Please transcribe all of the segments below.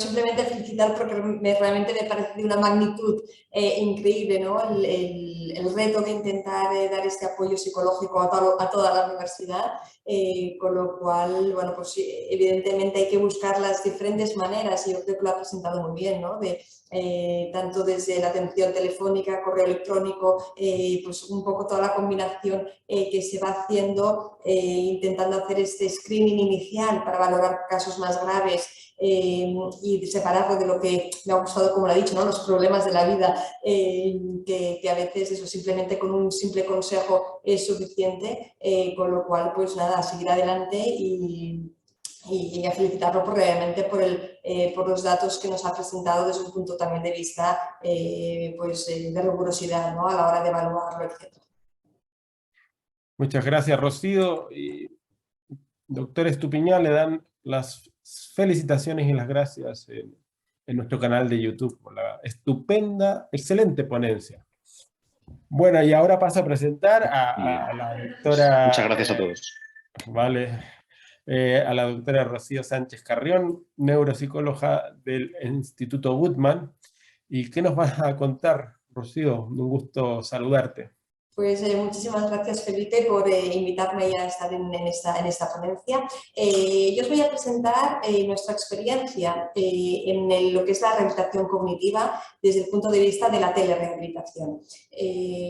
simplemente felicitar porque realmente me parece de una magnitud increíble, ¿no? El reto de intentar dar este apoyo psicológico a toda la universidad, con lo cual, bueno, pues evidentemente hay que buscar las diferentes maneras, y yo creo que lo ha presentado muy bien, ¿no? Tanto desde la atención telefónica, correo electrónico, pues un poco toda la combinación que se va haciendo, intentando hacer este screening inicial para valorar casos más graves y separarlo de lo que me ha gustado, como lo ha dicho, ¿no? Los problemas de la vida, que a veces eso simplemente con un simple consejo es suficiente, con lo cual pues nada, a seguir adelante y a felicitarlo realmente por los datos que nos ha presentado desde un punto también de vista pues, de rigurosidad, ¿no? A la hora de evaluarlo, etc. Muchas gracias, Rocío. Y doctor Estupiñán, le dan las felicitaciones y las gracias en nuestro canal de YouTube por la estupenda, excelente ponencia. Bueno, y ahora paso a presentar a la doctora... Muchas gracias a todos. Vale. A la doctora Rocío Sánchez Carrión, neuropsicóloga del Instituto Guttmann. ¿Y qué nos vas a contar, Rocío? Un gusto saludarte. Pues muchísimas gracias, Felipe, por invitarme a estar en esta ponencia. Yo os voy a presentar nuestra experiencia en lo que es la rehabilitación cognitiva desde el punto de vista de la telerehabilitación.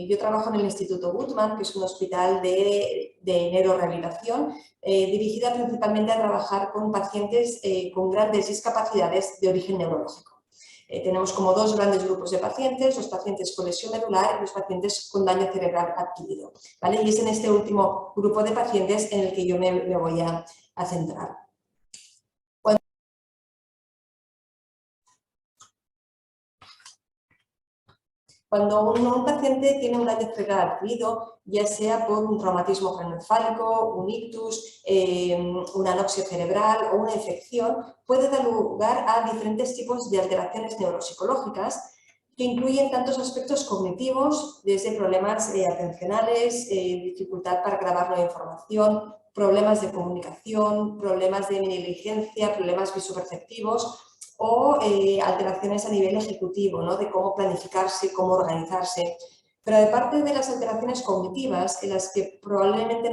Yo trabajo en el Instituto Guttmann, que es un hospital de neurorehabilitación, dirigida principalmente a trabajar con pacientes con grandes discapacidades de origen neurológico. Tenemos como dos grandes grupos de pacientes, los pacientes con lesión medular y los pacientes con daño cerebral adquirido, ¿vale? Y es en este último grupo de pacientes en el que yo me voy a centrar. Cuando un paciente tiene un daño cerebral adquirido, ya sea por un traumatismo craneoencefálico, un ictus, una anoxia cerebral o una infección, puede dar lugar a diferentes tipos de alteraciones neuropsicológicas que incluyen tantos aspectos cognitivos, desde problemas atencionales, dificultad para grabar nueva información, problemas de comunicación, problemas de negligencia, problemas visoperceptivos, o alteraciones a nivel ejecutivo, ¿no? De cómo planificarse, cómo organizarse. Pero aparte de las alteraciones cognitivas, en las que probablemente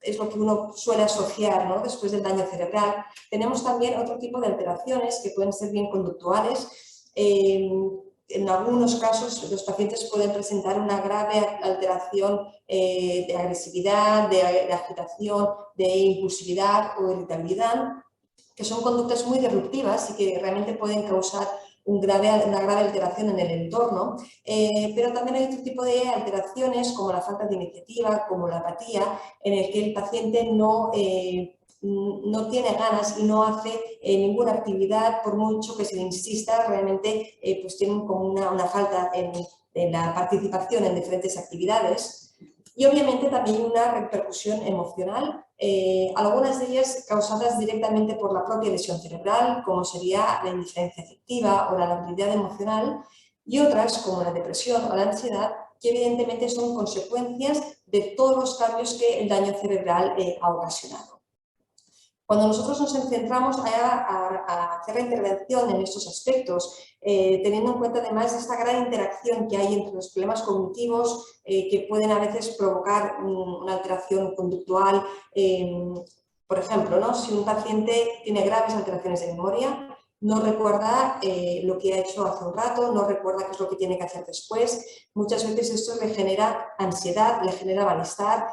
es lo que uno suele asociar, ¿no? Después del daño cerebral, tenemos también otro tipo de alteraciones que pueden ser bien conductuales. En algunos casos los pacientes pueden presentar una grave alteración de agresividad, de agitación, de impulsividad o irritabilidad, que son conductas muy disruptivas y que realmente pueden causar una grave alteración en el entorno, pero también hay otro tipo de alteraciones como la falta de iniciativa, como la apatía, en el que el paciente no tiene ganas y no hace ninguna actividad, por mucho que se le insista, realmente pues tienen como una falta en la participación en diferentes actividades. Y obviamente también una repercusión emocional, algunas de ellas causadas directamente por la propia lesión cerebral, como sería la indiferencia afectiva o la labilidad emocional, y otras, como la depresión o la ansiedad, que evidentemente son consecuencias de todos los cambios que el daño cerebral ha ocasionado. Cuando nosotros nos centramos a hacer la intervención en estos aspectos, teniendo en cuenta además esta gran interacción que hay entre los problemas cognitivos que pueden a veces provocar una alteración conductual, por ejemplo, ¿no? Si un paciente tiene graves alteraciones de memoria, no recuerda lo que ha hecho hace un rato, no recuerda qué es lo que tiene que hacer después, muchas veces esto le genera ansiedad, le genera malestar.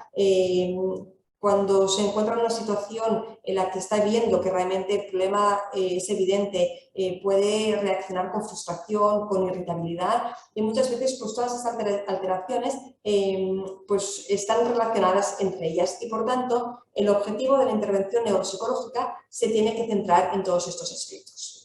Cuando se encuentra en una situación en la que está viendo que realmente el problema es evidente, puede reaccionar con frustración, con irritabilidad, y muchas veces pues, todas estas alteraciones pues, están relacionadas entre ellas y por tanto el objetivo de la intervención neuropsicológica se tiene que centrar en todos estos aspectos.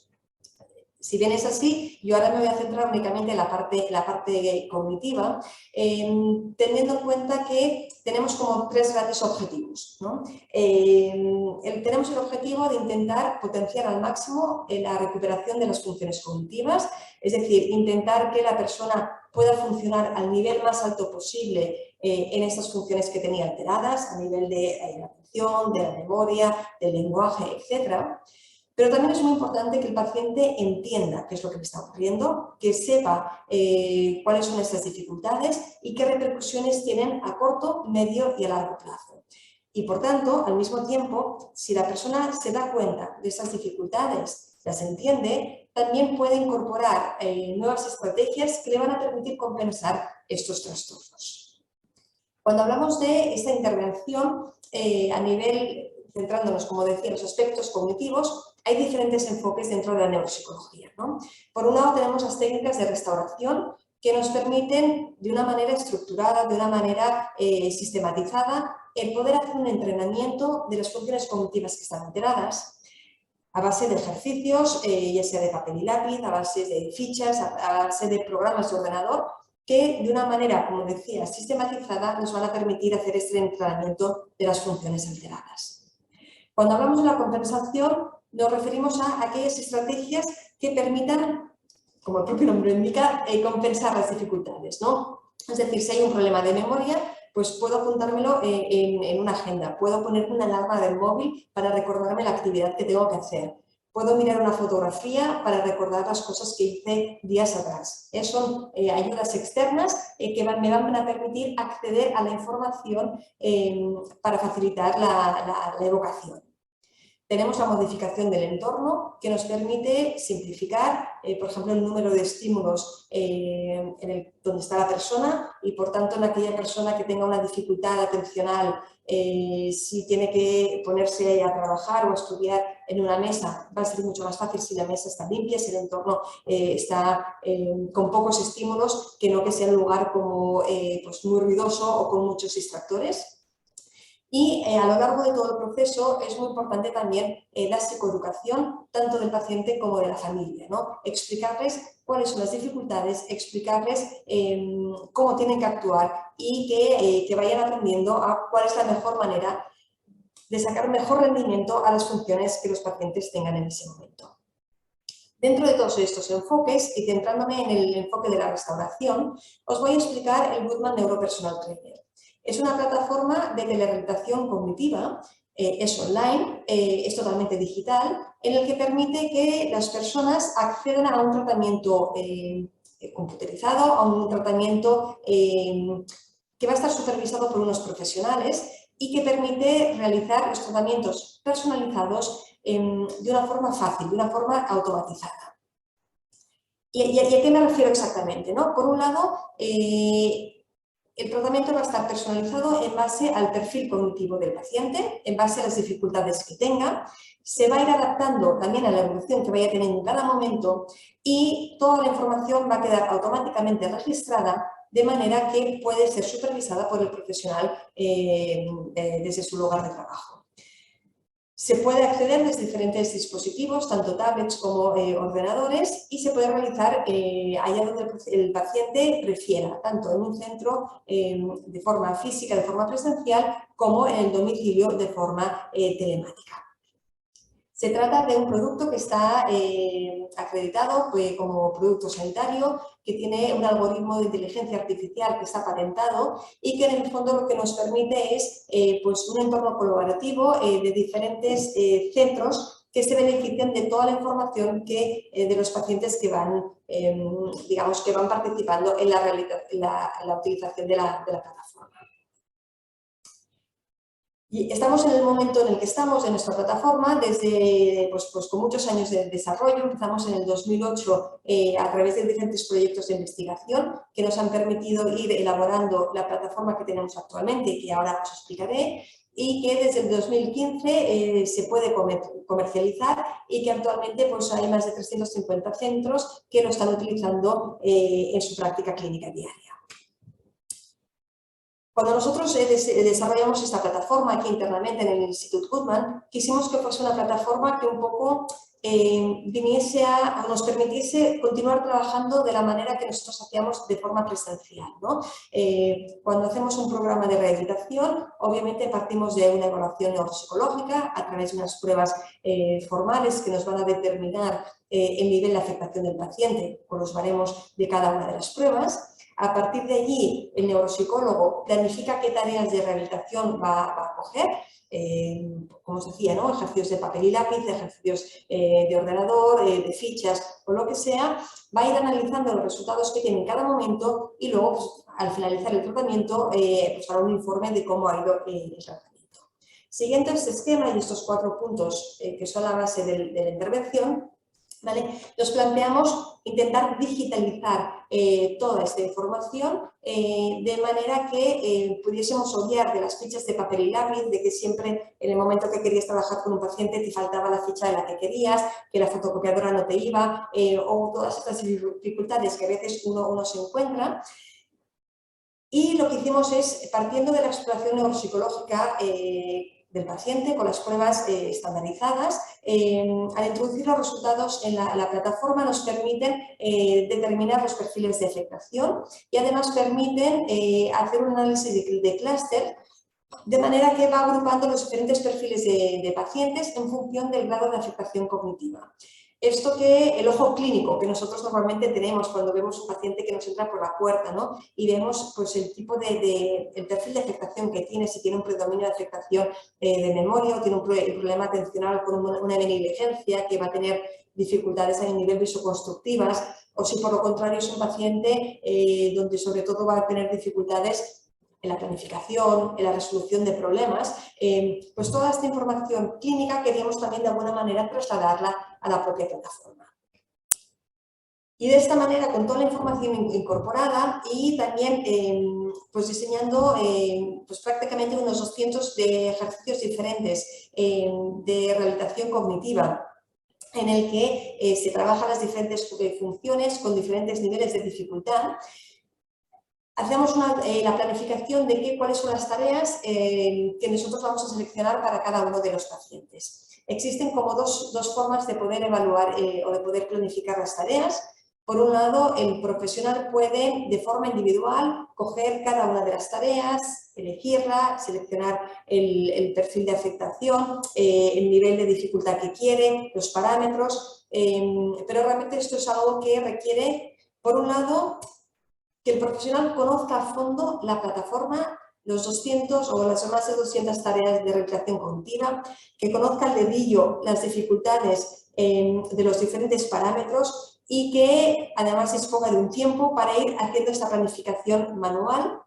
Si bien es así, yo ahora me voy a centrar únicamente en la parte cognitiva, teniendo en cuenta que tenemos como tres grandes objetivos, ¿no? Tenemos el objetivo de intentar potenciar al máximo la recuperación de las funciones cognitivas, es decir, intentar que la persona pueda funcionar al nivel más alto posible en estas funciones que tenía alteradas, a nivel de la atención, de la memoria, del lenguaje, etc. Pero también es muy importante que el paciente entienda qué es lo que le está ocurriendo, que sepa cuáles son estas dificultades y qué repercusiones tienen a corto, medio y a largo plazo. Y por tanto, al mismo tiempo, si la persona se da cuenta de esas dificultades, las entiende, también puede incorporar nuevas estrategias que le van a permitir compensar estos trastornos. Cuando hablamos de esta intervención a nivel, centrándonos, como decía, en los aspectos cognitivos, hay diferentes enfoques dentro de la neuropsicología, ¿no? Por un lado tenemos las técnicas de restauración que nos permiten, de una manera estructurada, de una manera sistematizada, el poder hacer un entrenamiento de las funciones cognitivas que están alteradas a base de ejercicios, ya sea de papel y lápiz, a base de fichas, a base de programas de ordenador, que de una manera, como decía, sistematizada, nos van a permitir hacer este entrenamiento de las funciones alteradas. Cuando hablamos de la compensación, nos referimos a aquellas estrategias que permitan, como el propio nombre indica, compensar las dificultades, ¿no? Es decir, si hay un problema de memoria, pues puedo apuntármelo en una agenda, puedo poner una alarma del móvil para recordarme la actividad que tengo que hacer, puedo mirar una fotografía para recordar las cosas que hice días atrás. Son ayudas externas que me van a permitir acceder a la información para facilitar la evocación. Tenemos la modificación del entorno que nos permite simplificar, por ejemplo, el número de estímulos donde está la persona y, por tanto, en aquella persona que tenga una dificultad atencional, si tiene que ponerse a trabajar o a estudiar en una mesa, va a ser mucho más fácil si la mesa está limpia, si el entorno está con pocos estímulos, que no que sea un lugar como, pues muy ruidoso o con muchos distractores. Y a lo largo de todo el proceso es muy importante también la psicoeducación, tanto del paciente como de la familia, ¿no? Explicarles cuáles son las dificultades, explicarles cómo tienen que actuar y que vayan aprendiendo a cuál es la mejor manera de sacar mejor rendimiento a las funciones que los pacientes tengan en ese momento. Dentro de todos estos enfoques, y centrándome en el enfoque de la restauración, os voy a explicar el Goodman Neuropersonal Trainer. Es una plataforma de telerehabilitación cognitiva, es online, es totalmente digital, en el que permite que las personas accedan a un tratamiento computerizado, a un tratamiento que va a estar supervisado por unos profesionales y que permite realizar los tratamientos personalizados de una forma fácil, de una forma automatizada. ¿Y a qué me refiero exactamente, ¿no? Por un lado, el tratamiento va a estar personalizado en base al perfil cognitivo del paciente, en base a las dificultades que tenga, se va a ir adaptando también a la evolución que vaya teniendo en cada momento y toda la información va a quedar automáticamente registrada de manera que puede ser supervisada por el profesional desde su lugar de trabajo. Se puede acceder desde diferentes dispositivos, tanto tablets como ordenadores, y se puede realizar allá donde el paciente prefiera, tanto en un centro de forma física, de forma presencial, como en el domicilio de forma telemática. Se trata de un producto que está acreditado como producto sanitario, que tiene un algoritmo de inteligencia artificial que está patentado y que en el fondo lo que nos permite es pues un entorno colaborativo de diferentes centros que se benefician de toda la información de los pacientes que van, digamos, que van participando en la utilización de la plataforma. Y estamos en el momento en el que estamos en nuestra plataforma, desde pues con muchos años de desarrollo. Empezamos en el 2008 a través de diferentes proyectos de investigación que nos han permitido ir elaborando la plataforma que tenemos actualmente, que ahora os explicaré, y que desde el 2015 se puede comercializar y que actualmente pues, hay más de 350 centros que lo están utilizando en su práctica clínica diaria. Cuando nosotros desarrollamos esta plataforma aquí internamente en el Instituto Goodman, quisimos que fuese una plataforma que un poco nos permitiese continuar trabajando de la manera que nosotros hacíamos de forma presencial, ¿no? Cuando hacemos un programa de rehabilitación, obviamente partimos de una evaluación neuropsicológica a través de unas pruebas formales que nos van a determinar el nivel de afectación del paciente con los baremos de cada una de las pruebas. A partir de allí, el neuropsicólogo planifica qué tareas de rehabilitación va a coger, como os decía, ¿no? Ejercicios de papel y lápiz, ejercicios de ordenador, de fichas o lo que sea, va a ir analizando los resultados que tiene en cada momento y luego, pues, al finalizar el tratamiento, pues hará un informe de cómo ha ido el tratamiento. Siguiendo este esquema y estos 4 puntos que son la base de la intervención, ¿vale? Nos planteamos intentar digitalizar toda esta información de manera que pudiésemos obviar de las fichas de papel y lápiz, de que siempre en el momento que querías trabajar con un paciente te faltaba la ficha de la que querías, que la fotocopiadora no te iba, o todas estas dificultades que a veces uno se encuentra. Y lo que hicimos es, partiendo de la exploración neuropsicológica del paciente con las pruebas estandarizadas, al introducir los resultados en la plataforma nos permiten determinar los perfiles de afectación y además permiten hacer un análisis de clúster, de manera que va agrupando los diferentes perfiles de pacientes en función del grado de afectación cognitiva. Esto que el ojo clínico que nosotros normalmente tenemos cuando vemos un paciente que nos entra por la puerta, ¿no? Y vemos pues, el tipo el perfil de afectación que tiene, si tiene un predominio de afectación de memoria o tiene un problema atencional con una negligencia que va a tener dificultades a nivel visoconstructivas, o si por lo contrario es un paciente donde sobre todo va a tener dificultades en la planificación, en la resolución de problemas, pues toda esta información clínica queríamos también de alguna manera trasladarla a la propia plataforma. Y de esta manera, con toda la información incorporada y también pues diseñando pues prácticamente unos 200 de ejercicios diferentes de rehabilitación cognitiva, en el que se trabajan las diferentes funciones con diferentes niveles de dificultad. Hacemos la planificación de cuáles son las tareas que nosotros vamos a seleccionar para cada uno de los pacientes. Existen como dos formas de poder evaluar o de poder planificar las tareas. Por un lado, el profesional puede de forma individual coger cada una de las tareas, elegirla, seleccionar el perfil de afectación, el nivel de dificultad que quiere, los parámetros, pero realmente esto es algo que requiere, por un lado, que el profesional conozca a fondo la plataforma, los 200 o las más de 200 tareas de rehabilitación cognitiva, que conozca al dedillo las dificultades de los diferentes parámetros y que además disponga de un tiempo para ir haciendo esta planificación manual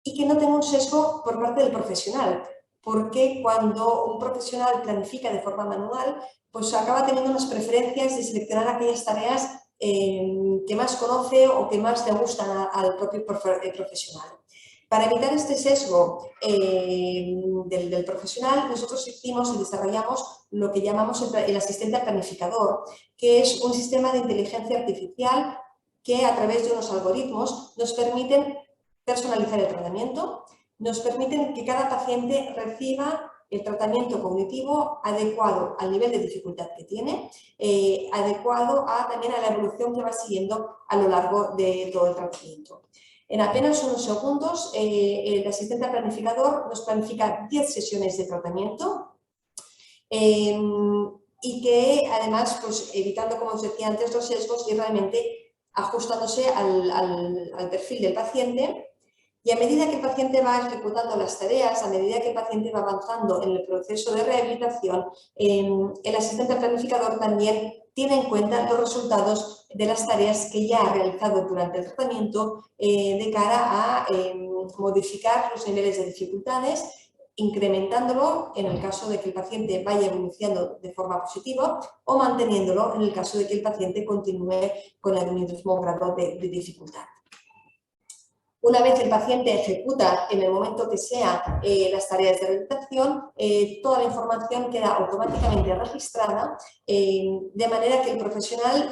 y que no tenga un sesgo por parte del profesional, porque cuando un profesional planifica de forma manual, pues acaba teniendo unas preferencias de seleccionar aquellas tareas que más conoce o que más le gustan al propio profesional. Para evitar este sesgo del profesional, nosotros hicimos y desarrollamos lo que llamamos el asistente planificador, que es un sistema de inteligencia artificial que a través de unos algoritmos nos permiten personalizar el tratamiento, nos permiten que cada paciente reciba el tratamiento cognitivo adecuado al nivel de dificultad que tiene, adecuado también a la evolución que va siguiendo a lo largo de todo el tratamiento. En apenas unos segundos, el asistente planificador nos planifica 10 sesiones de tratamiento y que además, pues, evitando, como os decía antes, los sesgos y realmente ajustándose al perfil del paciente. Y a medida que el paciente va ejecutando las tareas, a medida que el paciente va avanzando en el proceso de rehabilitación, el asistente planificador también tiene en cuenta los resultados de las tareas que ya ha realizado durante el tratamiento de cara a modificar los niveles de dificultades, incrementándolo en el caso de que el paciente vaya evolucionando de forma positiva o manteniéndolo en el caso de que el paciente continúe con el mismo grado de dificultad. Una vez el paciente ejecuta en el momento que sea las tareas de rehabilitación, toda la información queda automáticamente registrada, de manera que el profesional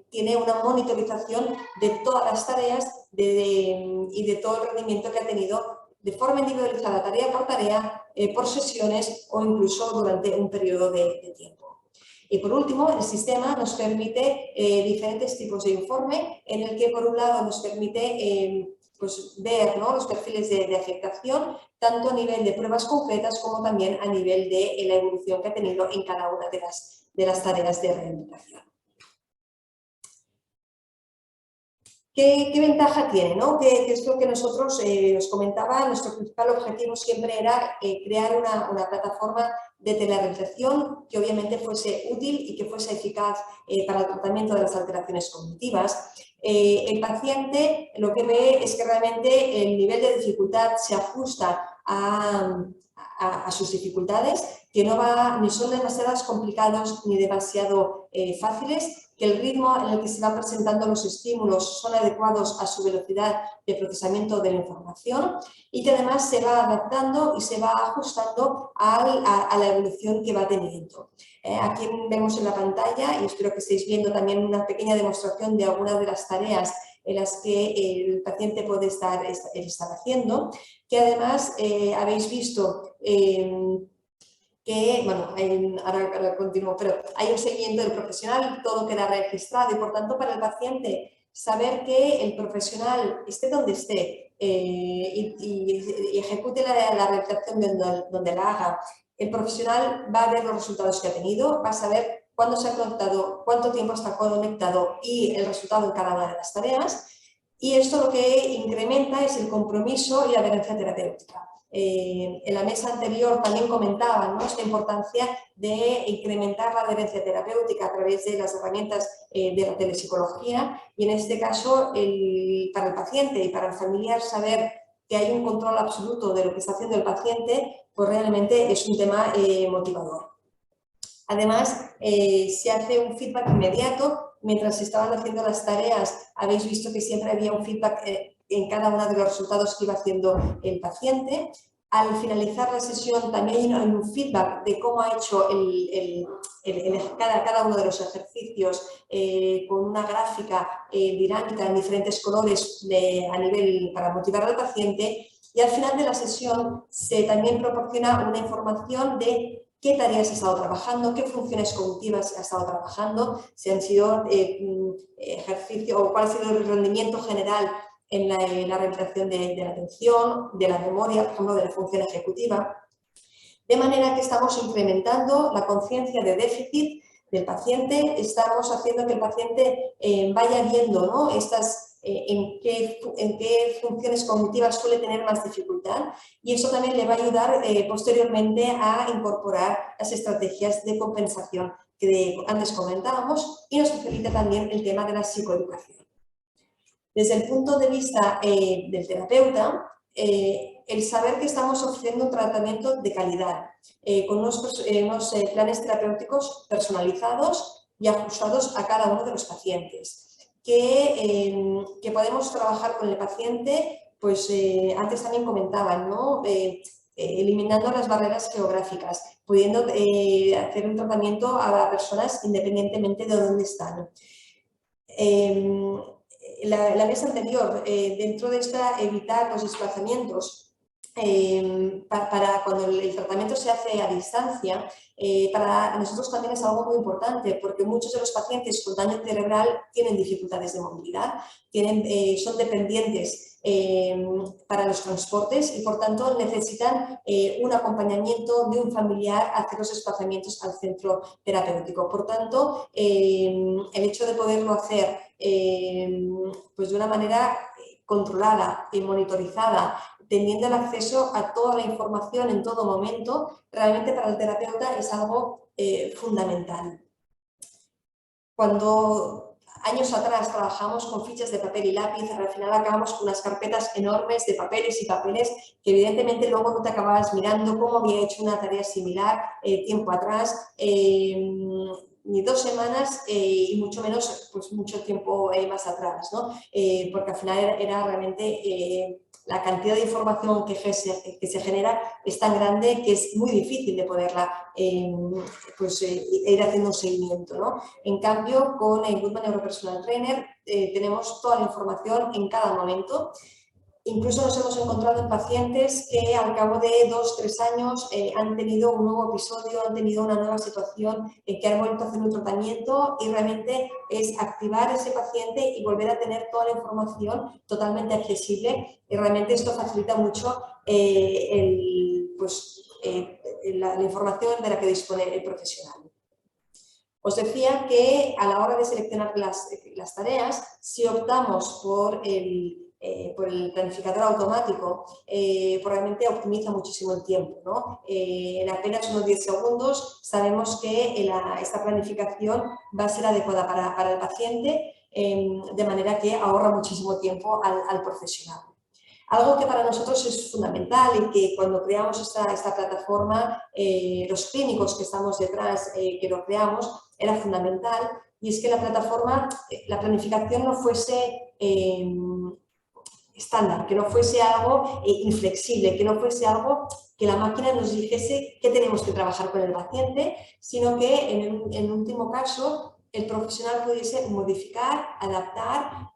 tiene una monitorización de todas las tareas y de todo el rendimiento que ha tenido de forma individualizada, tarea por tarea, por sesiones o incluso durante un periodo de tiempo. Y por último, el sistema nos permite diferentes tipos de informe, en el que por un lado nos permite pues, ver, ¿no?, los perfiles de afectación, tanto a nivel de pruebas concretas como también a nivel de la evolución que ha tenido en cada una de las tareas de rehabilitación. ¿Qué ventaja tiene, ¿no? ¿Qué es lo que nosotros os comentaba? Nuestro principal objetivo siempre era crear una plataforma de telerrealización que obviamente fuese útil y que fuese eficaz para el tratamiento de las alteraciones cognitivas. El paciente lo que ve es que realmente el nivel de dificultad se ajusta a sus dificultades, que no ni son demasiados complicados ni demasiado fáciles, que el ritmo en el que se van presentando los estímulos son adecuados a su velocidad de procesamiento de la información y que además se va adaptando y se va ajustando a la evolución que va teniendo. Aquí vemos en la pantalla, y espero que estéis viendo también una pequeña demostración de algunas de las tareas en las que el paciente puede estar haciendo, que además habéis visto que, bueno, ahora continúo, pero hay un seguimiento del profesional, todo queda registrado y por tanto para el paciente saber que el profesional esté donde esté y ejecute la rehabilitación donde la haga, el profesional va a ver los resultados que ha tenido, va a saber cuándo se ha conectado, cuánto tiempo está conectado y el resultado en cada una de las tareas, y esto lo que incrementa es el compromiso y la adherencia terapéutica. En la mesa anterior también comentaban, ¿no?, esta importancia de incrementar la adherencia terapéutica a través de las herramientas de la telepsicología, y en este caso para el paciente y para el familiar saber que hay un control absoluto de lo que está haciendo el paciente, pues realmente es un tema motivador. Además, se hace un feedback inmediato. Mientras se estaban haciendo las tareas, habéis visto que siempre había un feedback en cada uno de los resultados que iba haciendo el paciente. Al finalizar la sesión también hay un feedback de cómo ha hecho cada uno de los ejercicios con una gráfica dinámica en diferentes colores para motivar al paciente. Y al final de la sesión se también proporciona una información de qué tareas ha estado trabajando, qué funciones cognitivas ha estado trabajando, si han sido ejercicio o cuál ha sido el rendimiento general en la rehabilitación de la atención, de la memoria, por ejemplo, de la función ejecutiva. De manera que estamos incrementando la conciencia de déficit del paciente, estamos haciendo que el paciente vaya viendo, ¿no?, en qué funciones cognitivas suele tener más dificultad, y eso también le va a ayudar posteriormente a incorporar las estrategias de compensación que antes comentábamos, y nos facilita también el tema de la psicoeducación. Desde el punto de vista del terapeuta, el saber que estamos ofreciendo un tratamiento de calidad, con unos planes terapéuticos personalizados y ajustados a cada uno de los pacientes, que podemos trabajar con el paciente, pues antes también comentaban, ¿no?, eliminando las barreras geográficas, pudiendo hacer un tratamiento a personas independientemente de dónde están. La mesa anterior, dentro de esta, evitar los desplazamientos para cuando el tratamiento se hace a distancia, para nosotros también es algo muy importante, porque muchos de los pacientes con daño cerebral tienen dificultades de movilidad, son dependientes para los transportes y por tanto necesitan un acompañamiento de un familiar a hacer los desplazamientos al centro terapéutico. Por tanto, el hecho de poderlo hacer pues de una manera controlada y monitorizada, teniendo el acceso a toda la información en todo momento, realmente para el terapeuta es algo fundamental. Cuando años atrás trabajamos con fichas de papel y lápiz, al final acabamos con unas carpetas enormes de papeles y papeles que evidentemente luego no te acababas mirando cómo había hecho una tarea similar tiempo atrás, ni 2 semanas y mucho menos pues mucho tiempo más atrás, ¿no? Porque al final era realmente la cantidad de información que se genera es tan grande que es muy difícil de poderla ir haciendo un seguimiento, ¿no? En cambio, con el Goodman Neuropersonal Trainer tenemos toda la información en cada momento. Incluso nos hemos encontrado en pacientes que al cabo de 2-3 años han tenido un nuevo episodio, han tenido una nueva situación en que han vuelto a hacer un tratamiento, y realmente es activar ese paciente y volver a tener toda la información totalmente accesible, y realmente esto facilita mucho la información de la que dispone el profesional. Os decía que a la hora de seleccionar las tareas, si optamos por el planificador automático, probablemente optimiza muchísimo el tiempo, ¿no? En apenas unos 10 segundos sabemos que esta planificación va a ser adecuada para el paciente, de manera que ahorra muchísimo tiempo al profesional. Algo que para nosotros es fundamental y que cuando creamos esta plataforma, los clínicos que estamos detrás, que lo creamos, era fundamental, y es que la plataforma, la planificación no fuese estándar, que no fuese algo inflexible, que no fuese algo que la máquina nos dijese que tenemos que trabajar con el paciente, sino que en último caso el profesional pudiese modificar, adaptar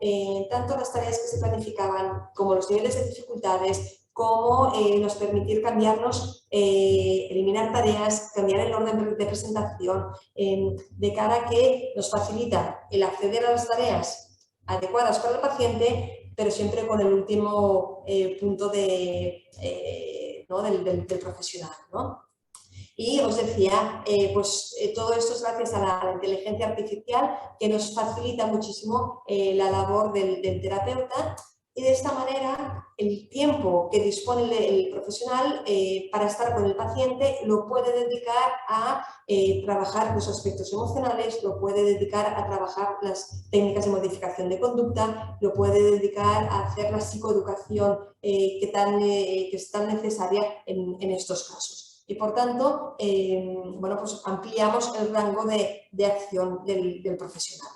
tanto las tareas que se planificaban como los niveles de dificultades, como nos permitir cambiarnos, eliminar tareas, cambiar el orden de presentación, de cara a que nos facilita el acceder a las tareas adecuadas para el paciente, pero siempre con el último punto ¿no? del profesional, ¿no? Y os decía, todo esto es gracias a la inteligencia artificial, que nos facilita muchísimo la labor del terapeuta, y de esta manera el tiempo que dispone el profesional para estar con el paciente lo puede dedicar a trabajar los aspectos emocionales, lo puede dedicar a trabajar las técnicas de modificación de conducta, lo puede dedicar a hacer la psicoeducación que es tan necesaria en estos casos. Y por tanto, bueno, pues ampliamos el rango de acción del profesional.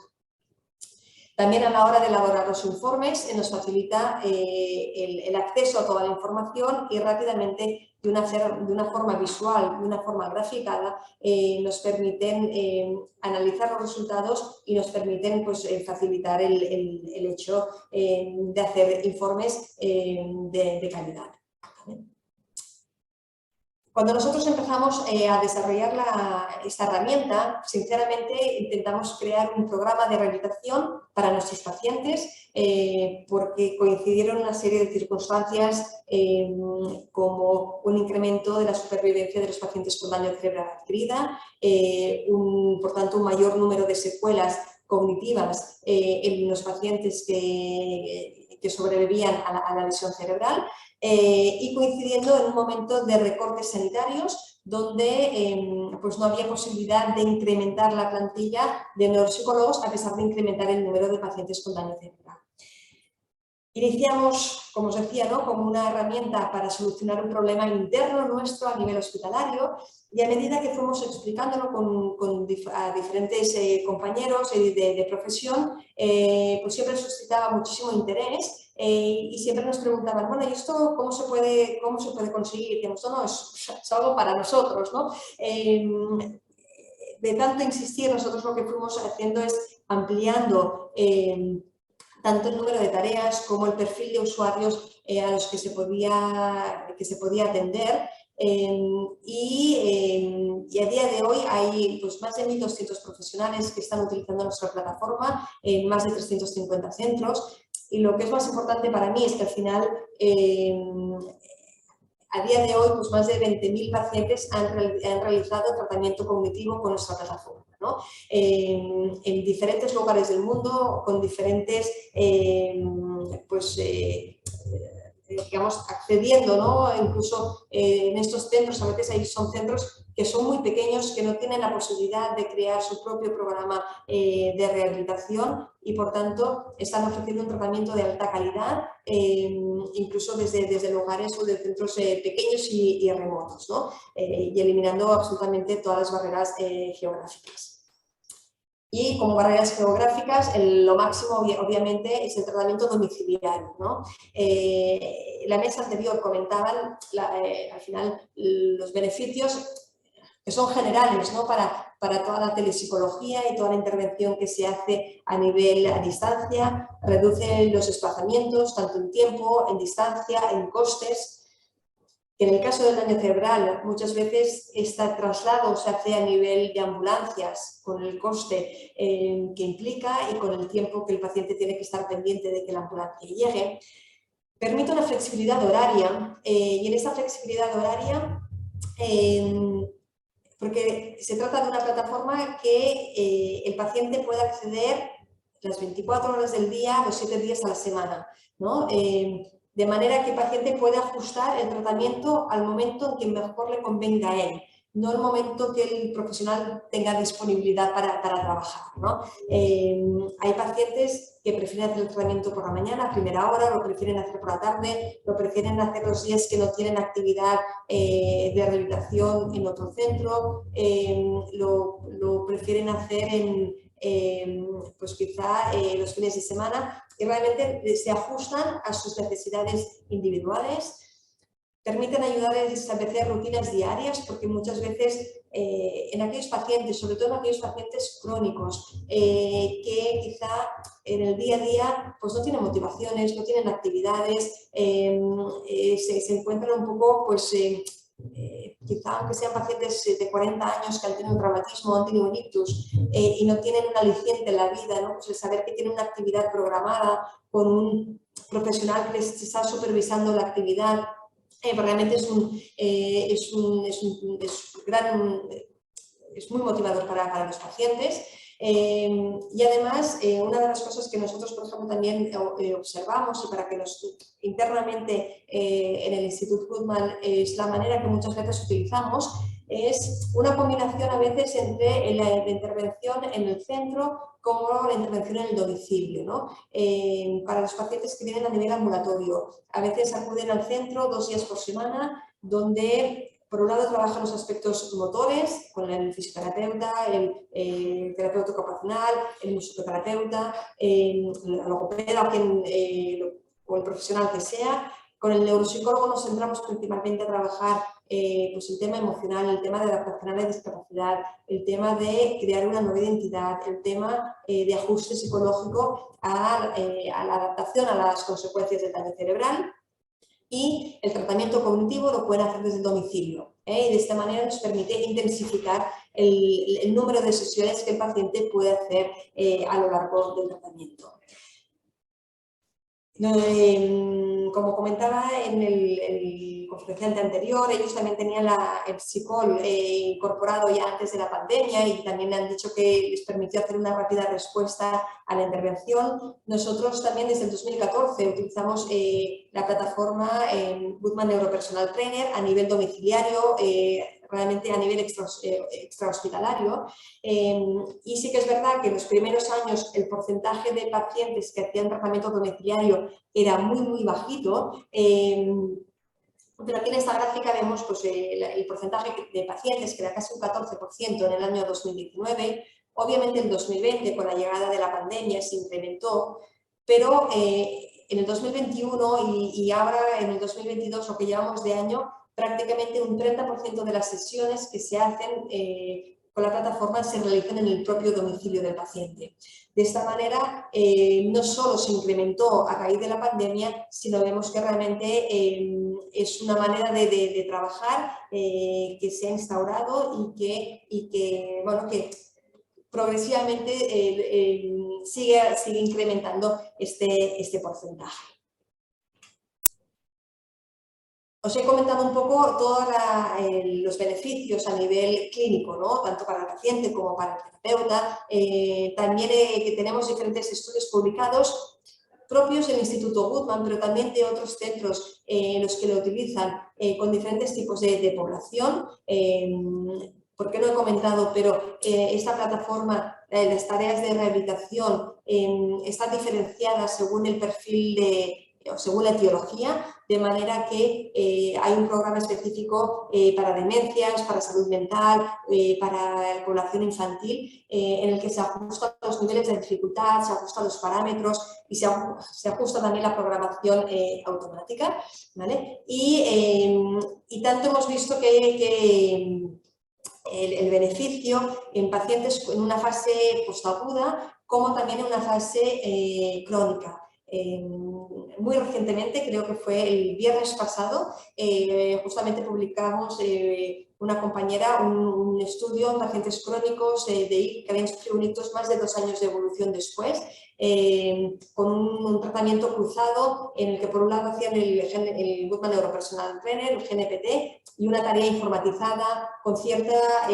También a la hora de elaborar los informes nos facilita el acceso a toda la información, y rápidamente, de una forma visual, de una forma graficada, nos permiten analizar los resultados y nos permiten pues, facilitar el hecho de hacer informes de calidad. Cuando nosotros empezamos a desarrollar esta herramienta, sinceramente intentamos crear un programa de rehabilitación para nuestros pacientes, porque coincidieron una serie de circunstancias como un incremento de la supervivencia de los pacientes con daño cerebral adquirida, por tanto un mayor número de secuelas cognitivas en los pacientes que sobrevivían a la lesión cerebral, y coincidiendo en un momento de recortes sanitarios donde pues no había posibilidad de incrementar la plantilla de neuropsicólogos a pesar de incrementar el número de pacientes con daño cerebral. Iniciamos, como os decía, ¿no? como una herramienta para solucionar un problema interno nuestro a nivel hospitalario, y a medida que fuimos explicándolo a diferentes compañeros de profesión, pues siempre suscitaba muchísimo interés. Y siempre nos preguntaban, bueno, ¿y esto cómo se puede conseguir? Que esto no es algo para nosotros, ¿no? De tanto insistir, nosotros lo que fuimos haciendo es ampliando tanto el número de tareas como el perfil de usuarios a los que se podía atender. Y a día de hoy hay pues, más de 1.200 profesionales que están utilizando nuestra plataforma en más de 350 centros. Y lo que es más importante para mí es que al final, a día de hoy, pues más de 20.000 pacientes han realizado tratamiento cognitivo con nuestra plataforma, ¿no? En diferentes lugares del mundo, con diferentes, digamos, accediendo, ¿no? Incluso en estos centros, a veces son centros que son muy pequeños, que no tienen la posibilidad de crear su propio programa de rehabilitación, y por tanto están ofreciendo un tratamiento de alta calidad, incluso desde lugares o de centros pequeños y remotos, ¿no? Y eliminando absolutamente todas las barreras geográficas. Y como barreras geográficas, lo máximo obviamente es el tratamiento domiciliario, ¿no? La mesa anterior comentaban al final los beneficios que son generales, ¿no? para toda la telepsicología y toda la intervención que se hace a distancia, reduce los desplazamientos tanto en tiempo, en distancia, en costes. En el caso del daño cerebral, muchas veces este traslado se hace a nivel de ambulancias, con el coste que implica y con el tiempo que el paciente tiene que estar pendiente de que la ambulancia llegue. Permite una flexibilidad horaria, y en esta flexibilidad horaria porque se trata de una plataforma que el paciente pueda acceder las 24 horas del día, los 7 días a la semana, ¿no? De manera que el paciente pueda ajustar el tratamiento al momento en que mejor le convenga a él, no el momento que el profesional tenga disponibilidad para trabajar, ¿no? Hay pacientes que prefieren hacer el tratamiento por la mañana, a primera hora, lo prefieren hacer por la tarde, lo prefieren hacer los días que no tienen actividad de rehabilitación en otro centro, lo prefieren hacer pues quizá los fines de semana, y realmente se ajustan a sus necesidades individuales. Permiten ayudar a establecer rutinas diarias, porque muchas veces en aquellos pacientes, sobre todo en aquellos pacientes crónicos, que quizá en el día a día pues no tienen motivaciones, no tienen actividades, se encuentran un poco, pues quizá aunque sean pacientes de 40 años que han tenido un traumatismo, han tenido un ictus y no tienen un aliciente en la vida, ¿no? Pues el saber que tienen una actividad programada con un profesional que les está supervisando la actividad, realmente es muy motivador para los pacientes. Y además, una de las cosas que nosotros, por ejemplo, también observamos y para que internamente en el Instituto Guttmann es la manera que muchas veces utilizamos, es una combinación a veces entre la intervención en el centro como la intervención en el domicilio, ¿no? Para los pacientes que vienen a nivel ambulatorio, a veces acuden al centro 2 días por semana, donde por un lado trabajan los aspectos motores con el fisioterapeuta, el terapeuta ocupacional, el musicoterapeuta, la logopeda o el profesional que sea. Con el neuropsicólogo nos centramos principalmente a trabajar pues el tema emocional, el tema de adaptación a la discapacidad, el tema de crear una nueva identidad, el tema de ajuste psicológico a la adaptación a las consecuencias del daño cerebral. Y el tratamiento cognitivo lo pueden hacer desde el domicilio. Y de esta manera nos permite intensificar el número de sesiones que el paciente puede hacer a lo largo del tratamiento. Como comentaba en el conferenciante anterior, ellos también tenían el SICOL incorporado ya antes de la pandemia y también han dicho que les permitió hacer una rápida respuesta a la intervención. Nosotros también desde el 2014 utilizamos la plataforma Guttmann Neuropersonal Trainer a nivel domiciliario, realmente a nivel extrahospitalario, y sí que es verdad que en los primeros años el porcentaje de pacientes que hacían tratamiento domiciliario era muy bajito, pero aquí en esta gráfica vemos pues, el porcentaje de pacientes, que era casi un 14% en el año 2019, obviamente en 2020 con la llegada de la pandemia se incrementó, pero en el 2021 y ahora en el 2022, lo que llevamos de año, prácticamente un 30% de las sesiones que se hacen con la plataforma se realizan en el propio domicilio del paciente. De esta manera, no solo se incrementó a raíz de la pandemia, sino vemos que realmente es una manera de trabajar que se ha instaurado y que progresivamente sigue incrementando este porcentaje. Os he comentado un poco todos los beneficios a nivel clínico, ¿no? Tanto para el paciente como para el terapeuta. También que tenemos diferentes estudios publicados propios del Instituto Guttmann, pero también de otros centros los que lo utilizan con diferentes tipos de población. Porque no he comentado, pero esta plataforma, las tareas de rehabilitación están diferenciadas según el perfil según la etiología, de manera que hay un programa específico para demencias, para salud mental, para población infantil, en el que se ajustan los niveles de dificultad, se ajustan los parámetros y se ajusta también la programación automática, ¿vale? Y tanto hemos visto que el beneficio en pacientes en una fase postaguda como también en una fase crónica. Muy recientemente, creo que fue el viernes pasado, justamente publicamos una compañera un estudio en pacientes crónicos de que habían sufrido un ictus más de 2 años de evolución después, con un tratamiento cruzado en el que por un lado hacían el Goodman Neuropersonal Trainer, el GNPT, y una tarea informatizada con cierta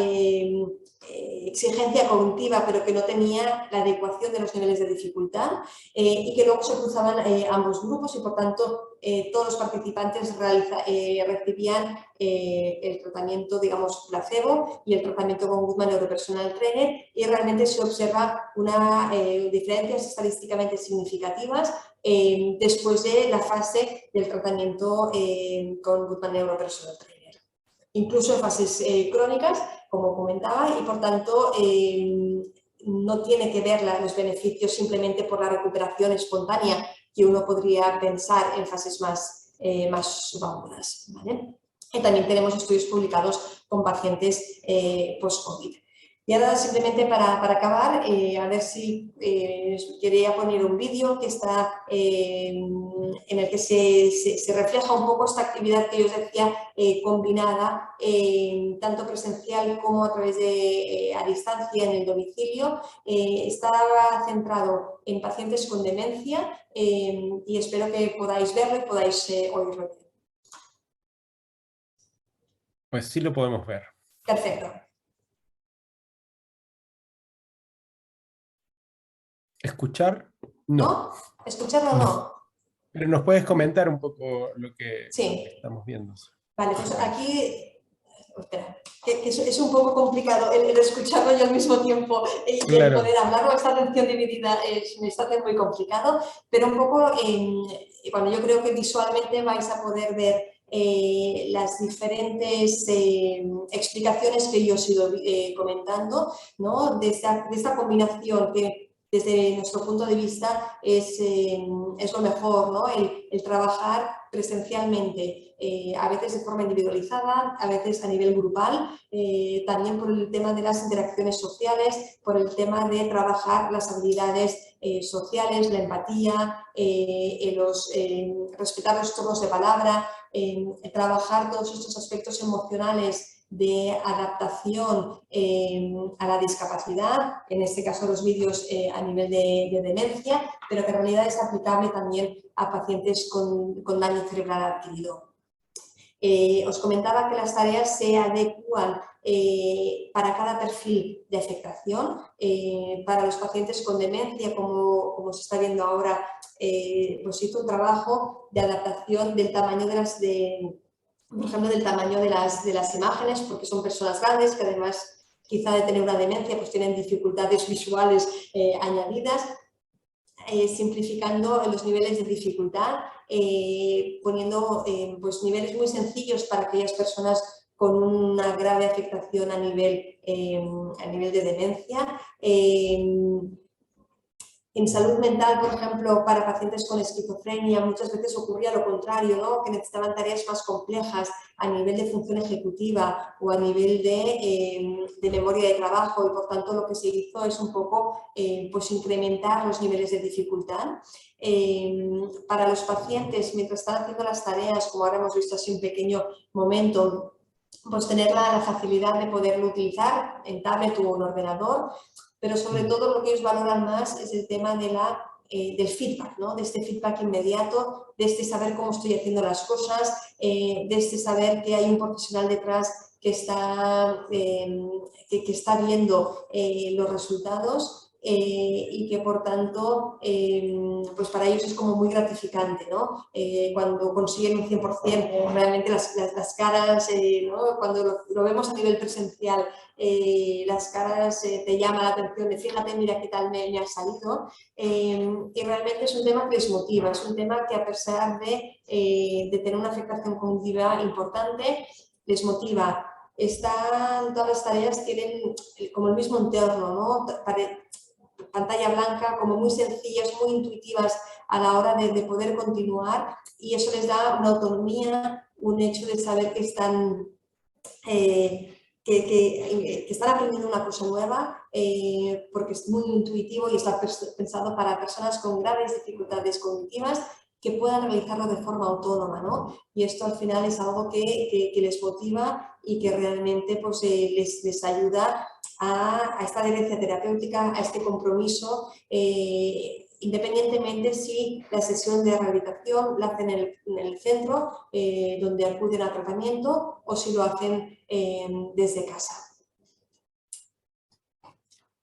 exigencia cognitiva, pero que no tenía la adecuación de los niveles de dificultad, y que luego se cruzaban ambos grupos y por tanto todos los participantes recibían el tratamiento, digamos, placebo y el tratamiento con Goodman Neuropersonal Trainer, y realmente se observa unas diferencias estadísticamente significativas después de la fase del tratamiento con Goodman Neuropersonal Trainer. Incluso en fases crónicas, como comentaba, y por tanto no tiene que ver los beneficios simplemente por la recuperación espontánea que uno podría pensar en fases más subagudas, ¿vale? Y también tenemos estudios publicados con pacientes post-COVID. Y ahora simplemente para acabar, a ver si quería poner un vídeo que está en el que se refleja un poco esta actividad que yo os decía combinada, tanto presencial como a través de a distancia en el domicilio. Estaba centrado en pacientes con demencia y espero que podáis verlo y podáis oírlo. Pues sí lo podemos ver. Perfecto. ¿Escuchar? No. ¿No? ¿Escucharlo no? Pero nos puedes comentar un poco lo que estamos viendo. Vale, pues aquí... Espera, que es un poco complicado el escucharlo y al mismo tiempo y el poder hablarlo. Esta atención dividida me está haciendo muy complicado, pero un poco, bueno, yo creo que visualmente vais a poder ver las diferentes explicaciones que yo os he ido comentando, ¿no? De esta combinación que desde nuestro punto de vista es lo mejor, ¿no? El trabajar presencialmente, a veces de forma individualizada, a veces a nivel grupal, también por el tema de las interacciones sociales, por el tema de trabajar las habilidades sociales, la empatía, respetar los turnos de palabra, trabajar todos estos aspectos emocionales de adaptación a la discapacidad, en este caso los vídeos a nivel de demencia, pero que en realidad es aplicable también a pacientes con daño cerebral adquirido. Os comentaba que las tareas se adecuan para cada perfil de afectación. Para los pacientes con demencia, como se está viendo ahora, pues hizo un trabajo de adaptación del tamaño por ejemplo, del tamaño de las imágenes, porque son personas grandes que además quizá de tener una demencia pues tienen dificultades visuales añadidas, simplificando los niveles de dificultad, poniendo pues niveles muy sencillos para aquellas personas con una grave afectación a nivel de demencia. En salud mental, por ejemplo, para pacientes con esquizofrenia, muchas veces ocurría lo contrario, ¿no? Que necesitaban tareas más complejas a nivel de función ejecutiva o a nivel de memoria de trabajo, y por tanto lo que se hizo es un poco pues incrementar los niveles de dificultad. Para los pacientes, mientras están haciendo las tareas, como ahora hemos visto así un pequeño momento, pues tener la facilidad de poderlo utilizar en tablet o en ordenador. Pero sobre todo lo que ellos valoran más es el tema del feedback, ¿no? De este feedback inmediato, de este saber cómo estoy haciendo las cosas, de este saber que hay un profesional detrás que está viendo los resultados y que por tanto pues para ellos es como muy gratificante, ¿no? Cuando consiguen un 100%, realmente las caras, ¿no? Cuando lo vemos a nivel presencial, las caras te llama la atención de fíjate, mira qué tal me ha salido, y realmente es un tema que les motiva, es un tema que a pesar de tener una afectación cognitiva importante, les motiva. Todas las tareas tienen como el mismo entorno, ¿no? Pantalla blanca, como muy sencillas, muy intuitivas a la hora de poder continuar, y eso les da una autonomía, un hecho de saber que están aprendiendo una cosa nueva, porque es muy intuitivo y está pensado para personas con graves dificultades cognitivas que puedan realizarlo de forma autónoma, ¿no? Y esto al final es algo que les motiva y que realmente pues, les ayuda a esta adherencia terapéutica, a este compromiso, independientemente si la sesión de rehabilitación la hacen en el centro donde acuden al tratamiento o si lo hacen desde casa.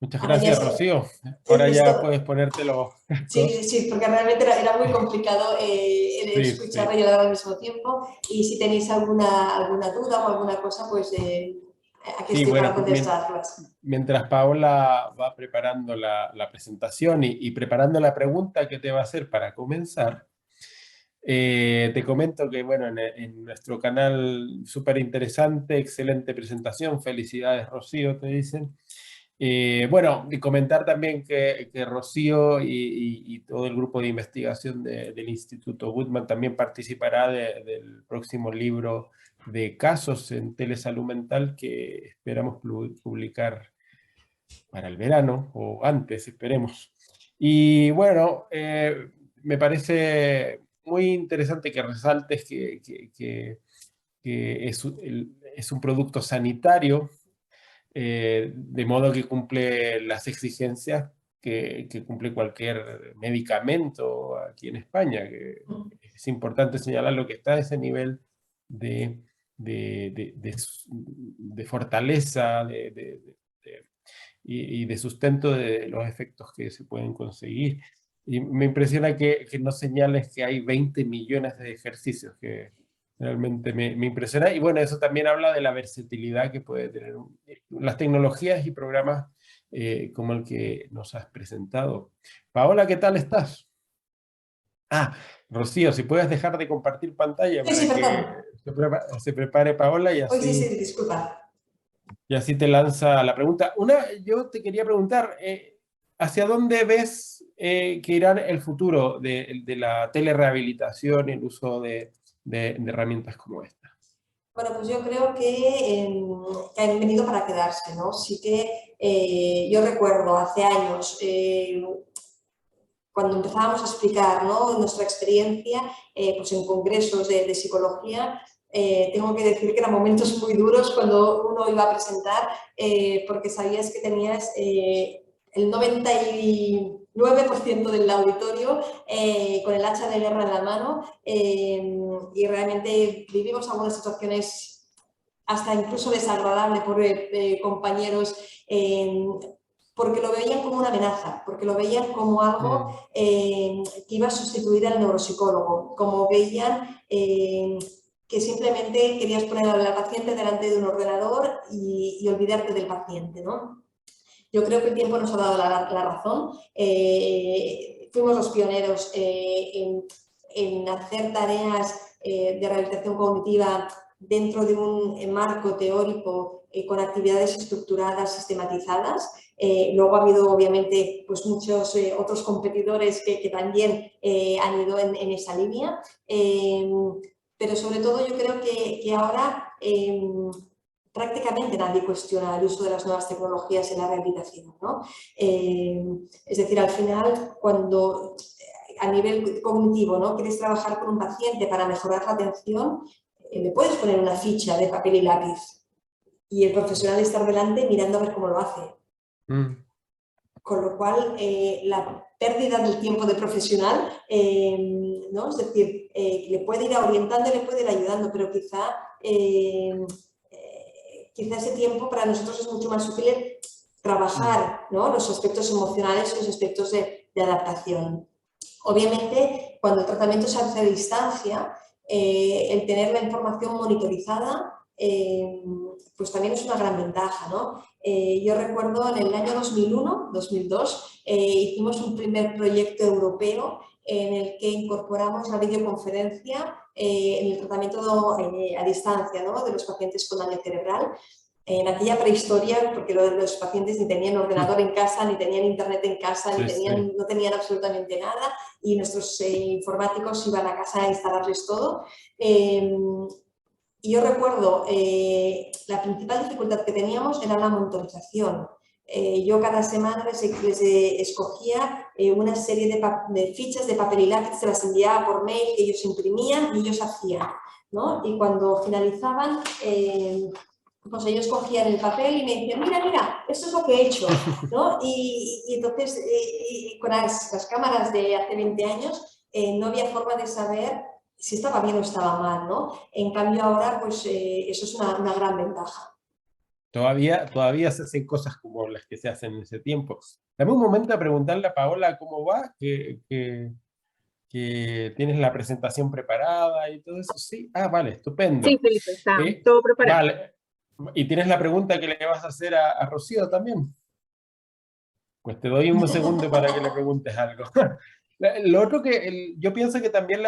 Muchas gracias, Rocío. Ahora ya puedes ponértelo. Sí, porque realmente era muy complicado el escucharlo y hablar al mismo tiempo. Y si tenéis alguna duda o alguna cosa, pues aquí estoy para contestarlas. Mientras Paola va preparando la presentación y preparando la pregunta que te va a hacer para comenzar, te comento que, bueno, en nuestro canal súper interesante, excelente presentación, felicidades, Rocío, te dicen. Bueno, y comentar también que Rocío y todo el grupo de investigación del Instituto Guttmann también participará del próximo libro de casos en telesalud mental que esperamos publicar para el verano o antes, esperemos. Y bueno, me parece muy interesante que resaltes que es un producto sanitario, de modo que cumple las exigencias que cumple cualquier medicamento aquí en España. Que es importante señalar lo que está a ese nivel de fortaleza y de sustento de los efectos que se pueden conseguir. Y me impresiona que no señales que hay 20 millones de ejercicios, que realmente me impresiona. Y bueno, eso también habla de la versatilidad que puede tener las tecnologías y programas como el que nos has presentado. Paola, ¿qué tal estás? Ah, Rocío, si puedes dejar de compartir pantalla para que se prepare Paola y así... Sí, disculpa. Y así te lanza la pregunta. Yo te quería preguntar, ¿hacia dónde ves que irá el futuro de la telerehabilitación y el uso de herramientas como esta? Bueno, pues yo creo que han venido para quedarse, ¿no? Sí que yo recuerdo hace años, cuando empezábamos a explicar, ¿no?, nuestra experiencia pues en congresos de psicología, tengo que decir que eran momentos muy duros cuando uno iba a presentar, porque sabías que tenías el 99% del auditorio con el hacha de guerra en la mano, y realmente vivimos algunas situaciones hasta incluso desagradables por compañeros, porque lo veían como una amenaza, porque lo veían como algo que iba a sustituir al neuropsicólogo, como veían que simplemente querías poner a la paciente delante de un ordenador y olvidarte del paciente, ¿no? Yo creo que el tiempo nos ha dado la razón. Fuimos los pioneros en hacer tareas de rehabilitación cognitiva dentro de un marco teórico con actividades estructuradas, sistematizadas. Luego ha habido, obviamente, pues muchos otros competidores que también han ido en esa línea. Pero sobre todo yo creo que ahora prácticamente nadie cuestiona el uso de las nuevas tecnologías en la rehabilitación, ¿no? Es decir, al final, cuando a nivel cognitivo, ¿no?, quieres trabajar con un paciente para mejorar la atención, le puedes poner una ficha de papel y lápiz y el profesional estar delante mirando a ver cómo lo hace. Con lo cual, la pérdida del tiempo de profesional, ¿no?, es decir, le puede ir orientando y le puede ir ayudando, pero quizá ese tiempo para nosotros es mucho más útil trabajar, ¿no?, los aspectos emocionales, los aspectos de adaptación. Obviamente, cuando el tratamiento se hace a distancia, el tener la información monitorizada pues también es una gran ventaja, ¿no? Yo recuerdo en el año 2001-2002 hicimos un primer proyecto europeo en el que incorporamos la videoconferencia en el tratamiento a distancia, ¿no?, de los pacientes con daño cerebral. En aquella prehistoria, porque los pacientes ni tenían ordenador en casa, ni tenían internet en casa, no tenían absolutamente nada, y nuestros informáticos iban a casa a instalarles todo. Y yo recuerdo, la principal dificultad que teníamos era la monitorización. Yo cada semana les escogía una serie de fichas de papel y lápiz, se las enviaba por mail, que ellos imprimían y ellos hacían, ¿no? Y cuando finalizaban, pues ellos cogían el papel y me decían, mira, mira, esto es lo que he hecho, ¿no? Y entonces, con las cámaras de hace 20 años, no había forma de saber si estaba bien o estaba mal, ¿no? En cambio ahora, pues eso es una gran ventaja. Todavía se hacen cosas como las que se hacen en ese tiempo. Dame un momento a preguntarle a Paola cómo va, que tienes la presentación preparada y todo eso. Sí, ah, vale, Sí, estupendo. Felipe, está Eh, todo preparado. vale, ¿y tienes la pregunta que le vas a hacer a Rocío también? Pues te doy un segundo para que le preguntes algo. Lo otro que yo pienso que también